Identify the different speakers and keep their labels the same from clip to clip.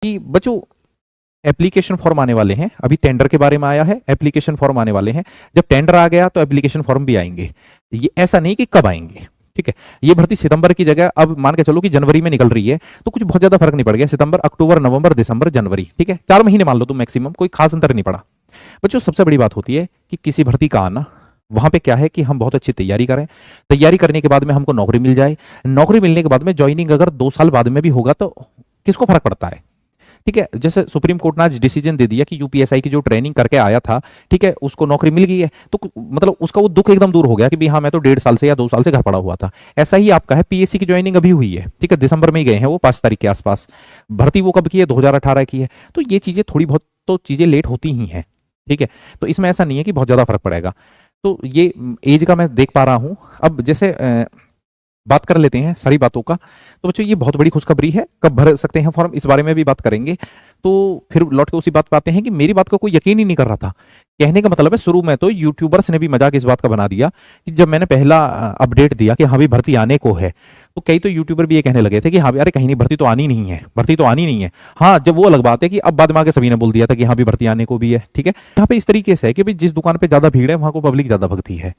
Speaker 1: कि बच्चों application form आने वाले हैं, अभी टेंडर के बारे में आया है, एप्लीकेशन फॉर्म आने वाले हैं। जब टेंडर आ गया तो एप्लीकेशन फॉर्म भी आएंगे। ये ऐसा नहीं कि कब आएंगे, ठीक है। ये भर्ती सितंबर की जगह अब मान के चलो कि जनवरी में निकल रही है, तो कुछ बहुत ज्यादा फर्क नहीं पड़ गया। सितंबर, अक्टूबर, नवंबर, दिसंबर, जनवरी, ठीक है, 4 महीने मान लो तुम मैक्सिमम, कोई खास अंतर नहीं पड़ा। बच्चों सबसे बड़ी बात होती है कि किसी भर्ती का आना, वहां पे क्या है कि हम बहुत अच्छी तैयारी करें, तैयारी करने के बाद में हमको नौकरी मिल जाए, नौकरी मिलने के बाद में ज्वाइनिंग अगर 2 साल बाद में भी होगा तो किसको फर्क पड़ता है, ठीक है। जैसे सुप्रीम कोर्ट ने आज डिसीजन दे दिया कि यूपीएसआई की जो ट्रेनिंग करके आया था, ठीक है, उसको नौकरी मिल गई है, तो मतलब उसका वो दुख एकदम दूर हो गया कि भाई हाँ मैं तो 1.5 साल से या 2 साल से घर पड़ा हुआ था। ऐसा ही आपका है, पीएससी की ज्वाइनिंग अभी हुई है, ठीक है, दिसंबर में ही गए हैं वो, 5 तारीख के आसपास। भर्ती वो कब की है, 2018 की है। तो ये चीजें थोड़ी बहुत तो चीजें लेट होती ही हैं, ठीक है। तो इसमें ऐसा नहीं है कि बहुत ज्यादा फर्क पड़ेगा। तो ये एज का मैं देख पा रहा हूं। अब जैसे बात कर लेते हैं सारी बातों का। तो बच्चों ये बहुत बड़ी खुशखबरी है, कब भर सकते हैं फॉर्म इस बारे में भी बात करेंगे। तो फिर लौट के उसी बात पे आते हैं कि मेरी बात का कोई यकीन ही नहीं कर रहा था। कहने का मतलब है शुरू में तो यूट्यूबर्स ने भी मजाक इस बात का बना दिया कि जब मैंने पहला अपडेट दिया कि हाँ भाई भर्ती आने को है, तो कई तो यूट्यूबर भी ये कहने लगे थे कि हाँ अरे कहीं नहीं, भर्ती तो आनी नहीं है, भर्ती तो आनी नहीं है। हाँ जब वो अलग बात है कि अब बाद में आके सभी ने बोल दिया था कि हाँ भी भर्ती आने को भी है, ठीक है। यहाँ पे इस तरीके से है कि भाई जिस दुकान पे ज्यादा भीड़ है वहां को पब्लिक ज्यादा भगती है,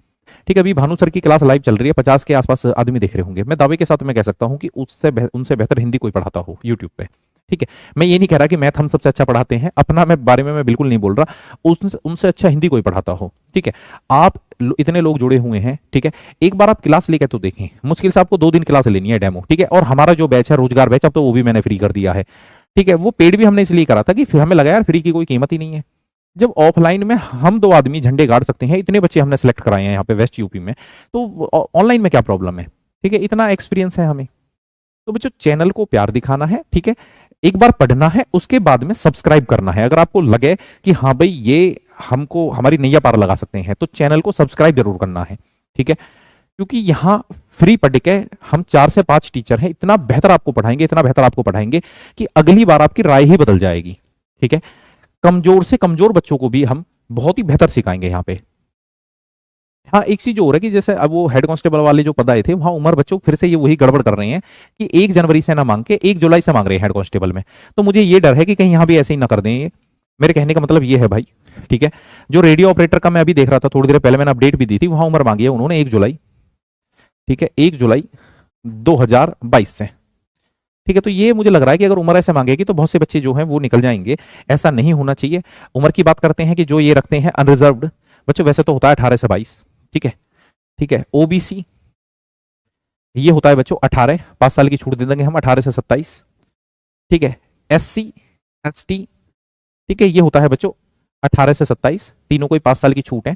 Speaker 1: ठीक है। अभी भानु सर की क्लास लाइव चल रही है, 50 के आसपास आदमी देख रहे होंगे। मैं दावे के साथ मैं कह सकता हूं कि उनसे बेहतर हिंदी कोई पढ़ाता हो यूट्यूब पे, ठीक है। मैं ये नहीं कह रहा कि मैथ हम सबसे अच्छा पढ़ाते हैं, अपना मैं बारे में मैं बिल्कुल नहीं बोल रहा, उनसे अच्छा हिंदी कोई पढ़ाता हो, ठीक है। आप इतने लोग जुड़े हुए हैं, ठीक है। एक बार आप क्लास लेकर तो देखें, मुश्किल से आपको 2 दिन क्लास लेनी है डेमो, ठीक है। और हमारा जो बैच है रोजगार बैच, अब तो वो भी मैंने फ्री कर दिया है, ठीक है। वो पेड भी हमने इसलिए करा था कि फिर हमें लगा यार फ्री की कोई कीमत ही नहीं है। जब ऑफलाइन में हम 2 आदमी झंडे गाड़ सकते हैं, इतने बच्चे हमने सेलेक्ट कराए हैं यहाँ पे वेस्ट यूपी में, तो ऑनलाइन में क्या प्रॉब्लम है, ठीक है। इतना एक्सपीरियंस है हमें। तो बच्चों चैनल को प्यार दिखाना है, ठीक है। एक बार पढ़ना है, उसके बाद में सब्सक्राइब करना है। अगर आपको लगे कि हाँ भाई ये हमको हमारी नैया पार लगा सकते हैं, तो चैनल को सब्सक्राइब जरूर करना है, ठीक है। क्योंकि यहाँ फ्री पढ़ के हम 4 से 5 टीचर हैं, इतना बेहतर आपको पढ़ाएंगे, इतना बेहतर आपको पढ़ाएंगे कि अगली बार आपकी राय ही बदल जाएगी, ठीक है। कमजोर से कमजोर बच्चों को भी हम बहुत ही बेहतर सिखाएंगे यहाँ पे। हाँ एक चीज और है कि जैसे अब वो हेड कांस्टेबल वाले जो पद आए थे, वहां उम्र बच्चों फिर से ये वही गड़बड़ कर रहे हैं कि 1 जनवरी से ना मांग के 1 जुलाई से मांग रहे हैं हेड कांस्टेबल में। तो मुझे ये डर है कि कहीं यहाँ भी ऐसे ही ना कर दें ये। मेरे कहने का मतलब ये है भाई, ठीक है। जो रेडियो ऑपरेटर का मैं अभी देख रहा था थोड़ी देर पहले, मैंने अपडेट भी दी थी, वहां उम्र मांगी है उन्होंने 1 जुलाई, ठीक है, 1 जुलाई 2022 से, ठीक है। तो ये मुझे लग रहा है कि अगर उम्र ऐसे मांगेगी तो बहुत से बच्चे जो हैं वो निकल जाएंगे। ऐसा नहीं होना चाहिए। उम्र की बात करते हैं कि जो ये रखते हैं अनरिजर्व्ड बच्चों, वैसे तो होता है 18 से 22, ठीक है, ठीक है। ओबीसी ये होता है बच्चों 18, 5 साल की छूट दे देंगे हम, 18 से 27, ठीक है। एससी एसटी, ठीक है, ये होता है बच्चों 18 से 27, तीनों को 5 साल की छूट है।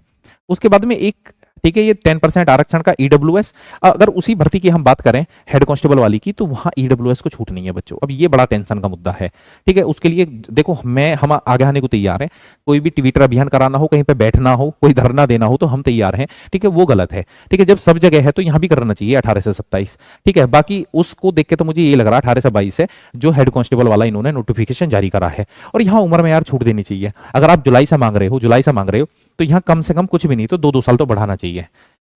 Speaker 1: उसके बाद में एक, ठीक है, ये 10% आरक्षण का ईडब्ल्यूएस। अगर उसी भर्ती की हम बात करें हेड कांस्टेबल वाली की, तो वहां ईडब्ल्यूएस को छूट नहीं है बच्चों। अब ये बड़ा टेंशन का मुद्दा है, ठीक है। उसके लिए देखो हम आगे आने को तैयार हैं। कोई भी ट्विटर अभियान कराना हो, कहीं पे बैठना हो, कोई धरना देना हो, तो हम तैयार हैं, ठीक है। वो गलत है, ठीक है। जब सब जगह है तो यहाँ भी करना चाहिए 18 से 27, ठीक है। बाकी उसको देख के तो मुझे ये लग रहा है 18 से 22 है जो हेड कांस्टेबल वाला इन्होंने नोटिफिकेशन जारी करा है। और यहाँ उम्र में यार छूट देनी चाहिए। अगर आप जुलाई से मांग रहे हो, तो यहाँ कम से कम कुछ भी नहीं तो 2-2 साल तो बढ़ाना चाहिए,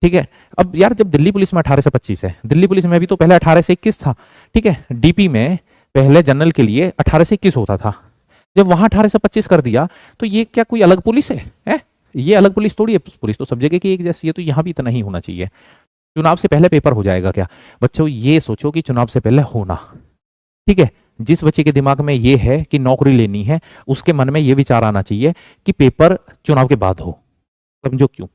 Speaker 1: ठीक है। अब यार जब दिल्ली पुलिस में 18 से 25 है, दिल्ली पुलिस में भी तो पहले 18 से 21 था, ठीक है। डीपी में पहले जनरल के लिए 18 से 21 होता था। जब वहां 18 से 25 कर दिया, तो ये क्या कोई अलग पुलिस है? ये अलग पुलिस थोड़ी है, पुलिस तो सब जगह की एक जैसी है। तो यहाँ भी इतना ही होना चाहिए। चुनाव से पहले पेपर हो जाएगा क्या? बच्चों ये सोचो कि चुनाव से पहले होना, ठीक है। जिस बच्चे के दिमाग में ये है कि नौकरी लेनी है, उसके मन में ये विचार आना चाहिए कि पेपर चुनाव के बाद हो। समझो क्यों,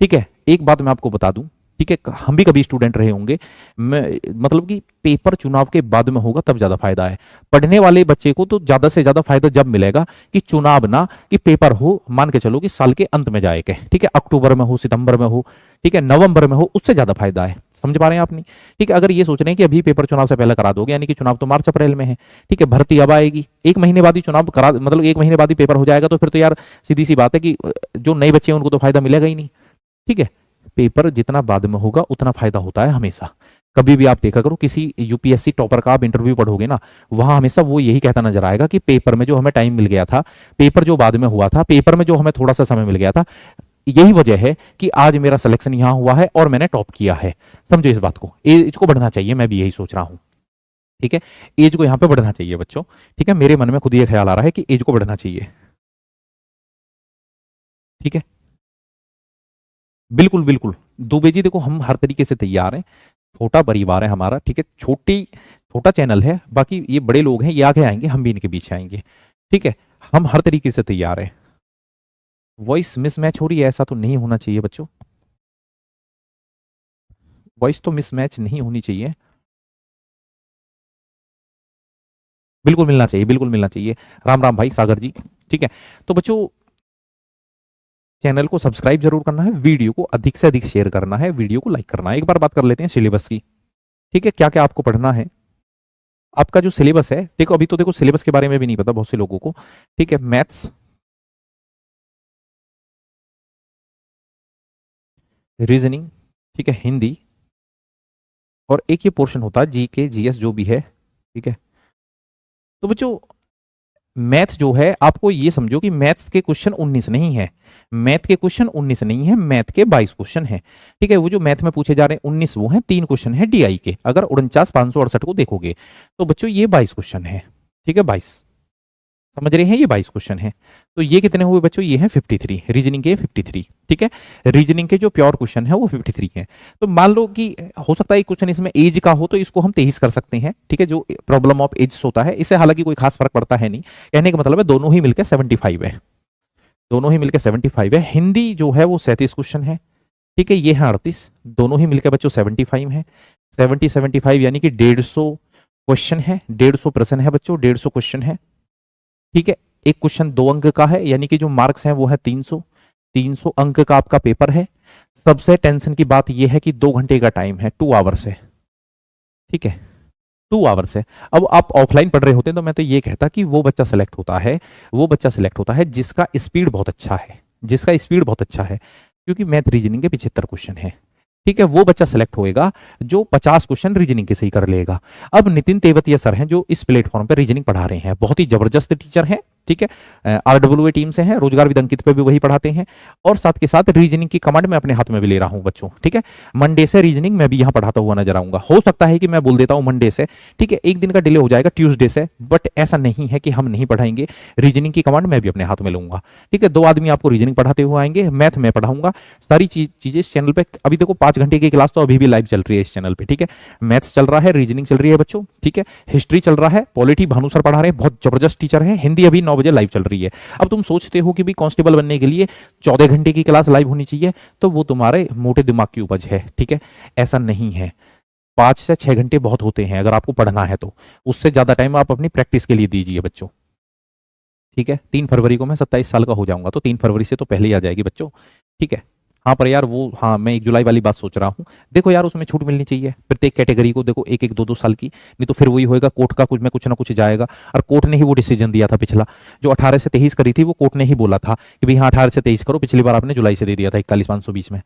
Speaker 1: ठीक है। एक बात मैं आपको बता दूं, ठीक है, हम भी कभी स्टूडेंट रहे होंगे। मतलब कि पेपर चुनाव के बाद में होगा तब ज्यादा फायदा है। पढ़ने वाले बच्चे को तो ज्यादा से ज्यादा फायदा जब मिलेगा कि चुनाव ना कि पेपर हो, मान के चलो कि साल के अंत में जाए के, ठीक है, अक्टूबर में हो, सितंबर में हो, ठीक है, नवंबर में हो, उससे ज्यादा फायदा है। समझ पा रहे हैं आप? नहीं, ठीक है। अगर ये सोच रहे हैं कि अभी पेपर चुनाव से पहले करा दोगे, यानी कि चुनाव तो मार्च अप्रैल में है, ठीक है, भर्ती अब आएगी, 1 महीने बाद ही चुनाव करा, मतलब 1 महीने बाद ही पेपर हो जाएगा, तो फिर तो यार सीधी सी बात है कि जो नए बच्चे हैं उनको तो फायदा मिलेगा ही नहीं, ठीक है। पेपर जितना बाद में होगा उतना फायदा होता है हमेशा। कभी भी आप देखा करो, किसी यूपीएससी टॉपर का आप इंटरव्यू पढ़ोगे ना, वहां हमेशा वो यही कहता नजर आएगा कि पेपर में जो हमें टाइम मिल गया था, पेपर जो बाद में हुआ था, पेपर में जो हमें थोड़ा सा समय मिल गया था, यही वजह है कि आज मेरा सिलेक्शन यहां हुआ है और मैंने टॉप किया है। समझो इस बात को, इसको बढ़ना चाहिए। मैं भी यही सोच रहा हूं। ठीक है, एज को यहाँ पे बढ़ना चाहिए बच्चों। ठीक है, मेरे मन में खुद ये ख्याल आ रहा है कि एज को बढ़ना चाहिए। ठीक है, बिल्कुल बिल्कुल। दुबे जी देखो, हम हर तरीके से तैयार हैं, छोटा परिवार है हमारा। ठीक है, छोटा चैनल है, बाकी ये बड़े लोग हैं, ये आगे आएंगे, हम भी इनके पीछे आएंगे। ठीक है, हम हर तरीके से तैयार हैं। वॉइस मिसमैच हो रही है, ऐसा तो नहीं होना चाहिए बच्चों, वॉइस तो मिसमैच नहीं होनी चाहिए। बिल्कुल मिलना चाहिए, बिल्कुल मिलना चाहिए। राम राम भाई सागर जी। ठीक है, तो बच्चों चैनल को सब्सक्राइब जरूर करना है, वीडियो को अधिक से अधिक शेयर करना है, वीडियो को लाइक करना है। एक बार बात कर लेते हैं सिलेबस की। ठीक है, क्या क्या आपको पढ़ना है। आपका जो सिलेबस है, देखो अभी तो देखो सिलेबस के बारे में भी नहीं पता बहुत से लोगों को। ठीक है, मैथ्स, रीजनिंग, ठीक है, हिंदी, और एक ये पोर्शन होता है जीके जीएस जो भी है। ठीक है, तो बच्चों मैथ जो है, आपको ये समझो कि मैथ्स के क्वेश्चन 19 नहीं है, मैथ के क्वेश्चन 19 नहीं है, मैथ के 22 क्वेश्चन है। ठीक है, वो जो मैथ में पूछे जा रहे हैं 19 वो हैं, 3 क्वेश्चन है डीआई के। अगर 49,568 को देखोगे तो बच्चों ये 22 क्वेश्चन है। ठीक है, 22 समझ रहे हैं, ये 22 क्वेश्चन है। तो ये कितने हुए बच्चों, ये हैं 53, रीजनिंग के 53। ठीक है, रीजनिंग के जो प्योर क्वेश्चन है वो 53 है। तो मान लो कि हो सकता है क्वेश्चन इसमें एज का हो, तो इसको हम 23 कर सकते हैं। ठीक है, जो प्रॉब्लम ऑफ एज होता है, इससे हालांकि कोई खास फर्क पड़ता है नहीं। कहने का मतलब है दोनों ही मिलकर 75 है, दोनों ही मिलकर 75 है। हिंदी जो है वो 37 क्वेश्चन है। ठीक है, ये है 38, दोनों ही मिलकर बच्चों 75 है। 75 यानी कि 150 क्वेश्चन है, 150 प्रश्न है बच्चों, 150 क्वेश्चन है। ठीक है, एक क्वेश्चन 2 अंक का है, यानी कि जो मार्क्स हैं वो है 300, 300 अंक का आपका पेपर है। सबसे टेंशन की बात यह है कि 2 घंटे का टाइम है, 2 आवर्स है। ठीक है, 2 आवर्स है। अब आप ऑफलाइन पढ़ रहे होते हैं तो मैं तो ये कहता कि वो बच्चा सेलेक्ट होता है, वो बच्चा सेलेक्ट होता है जिसका स्पीड बहुत अच्छा है, जिसका स्पीड बहुत अच्छा है, क्योंकि मैथ रीजनिंग के 75 क्वेश्चन है। ठीक है, वो बच्चा सेलेक्ट होएगा जो 50 क्वेश्चन रीजनिंग के सही कर लेगा। अब नितिन तेवतिया सर हैं जो इस प्लेटफॉर्म पे रीजनिंग पढ़ा रहे हैं, बहुत ही जबरदस्त टीचर हैं। ठीक है, आरडब्ल्यूए टीम से हैं, रोजगार विद अंकित पे भी वही पढ़ाते हैं, और साथ के साथ रीजनिंग की कमांड मैं अपने हाथ में भी ले रहा हूं बच्चों। ठीक है, मंडे से रीजनिंग मैं भी यहाँ पढ़ाता हुआ नजर आऊंगा। हो सकता है कि मैं बोल देता हूँ मंडे से, ठीक है, एक दिन का डिले हो जाएगा ट्यूसडे से, बट ऐसा नहीं है कि हम नहीं पढ़ाएंगे। रीजनिंग की कमांड मैं भी अपने हाथ में लूंगा। ठीक है, 2 आदमी आपको रीजनिंग पढ़ाते हुए आएंगे, मैथ में पढ़ाऊंगा, सारी चीजें इस चैनल पे। अभी देखो 5 घंटे की क्लास तो अभी भी लाइव चल रही है इस चैनल पे। ठीक है, मैथ्स चल रहा है, रीजनिंग चल रही है बच्चों। ठीक है, हिस्ट्री चल रहा है, पॉलिटी भानु सर पढ़ा रहे हैं, बहुत जबरदस्त टीचर है। हिंदी अभी 9 बजे लाइव चल रही है। अब तुम सोचते हो कि भी कांस्टेबल बनने के लिए 14 घंटे की क्लास लाइव होनी चाहिए, तो वो तुम्हारे मोटे दिमाग की उपज है। ठीक है, ऐसा नहीं है, 5 से 6 घंटे बहुत होते हैं अगर आपको पढ़ना है तो। उससे ज्यादा टाइम आप अपनी प्रैक्टिस के लिए दीजिए बच्चों। ठीक है, 3 फरवरी को मैं 27 साल का हो जाऊंगा, तो 3 फरवरी से तो पहले ही आ जाएगी बच्चों। ठीक है, हाँ पर यार वो, हाँ मैं 1 जुलाई वाली बात सोच रहा हूँ। देखो यार उसमें छूट मिलनी चाहिए प्रत्येक कैटेगरी को, देखो 1-1, 2-2 साल की, नहीं तो फिर वही होएगा कोर्ट का कुछ में कुछ ना कुछ जाएगा। और कोर्ट ने ही वो डिसीजन दिया था पिछला, जो 18 से 23 करी थी, वो कोर्ट ने ही बोला था कि भाई हाँ 18 से 23 करो। पिछली बार आपने जुलाई से दे दिया था 41,520 में।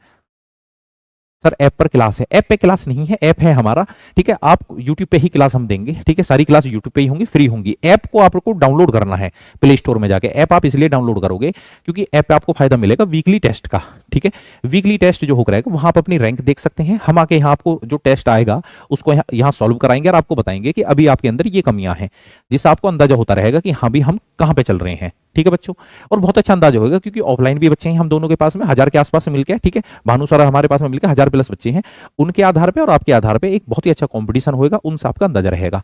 Speaker 1: सर ऐप पर क्लास है, ऐप पे क्लास नहीं है, ऐप है हमारा। ठीक है, आप यूट्यूब पे ही क्लास हम देंगे। ठीक है, सारी क्लास यूट्यूब पे ही होंगी, फ्री होंगी। ऐप को आपको डाउनलोड करना है प्ले स्टोर में जाके। ऐप आप इसलिए डाउनलोड करोगे क्योंकि ऐप पे आपको फायदा मिलेगा वीकली टेस्ट का। ठीक है, वीकली टेस्ट जो हो रहेगा वहां आप अपनी रैंक देख सकते हैं। हम आके यहाँ आपको जो टेस्ट आएगा उसको यहाँ सॉल्व कराएंगे और आपको बताएंगे कि अभी आपके अंदर ये कमियां हैं, जिससे आपको अंदाजा होता रहेगा कि हाँ भी हम कहाँ पे चल रहे हैं। ठीक है बच्चों, और बहुत अच्छा अंदाजा होगा क्योंकि ऑफलाइन भी बच्चे हैं हम दोनों के पास में 1000 के आसपास मिलके है। ठीक है, भानु सर हमारे पास में मिलकर 1000 प्लस बच्चे हैं, उनके आधार पे और आपके आधार पे एक बहुत ही अच्छा कंपटीशन होगा, उनसे आपका अंदाजा रहेगा।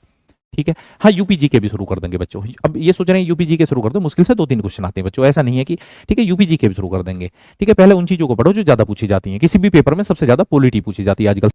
Speaker 1: ठीक है, हाँ यूपीजी के भी शुरू कर देंगे बच्चों। अब ये सोच रहे हैं यूपीजी के शुरू कर दो, मुश्किल से 2-3 क्वेश्चन आते हैं बच्चों, ऐसा नहीं है कि, ठीक है, यूपीजी के भी शुरू कर देंगे। ठीक है, पहले उन चीजों को पढ़ो जो ज्यादा पूछी जाती हैं, किसी भी पेपर में सबसे ज्यादा पॉलिटी पूछी जाती है आजकल।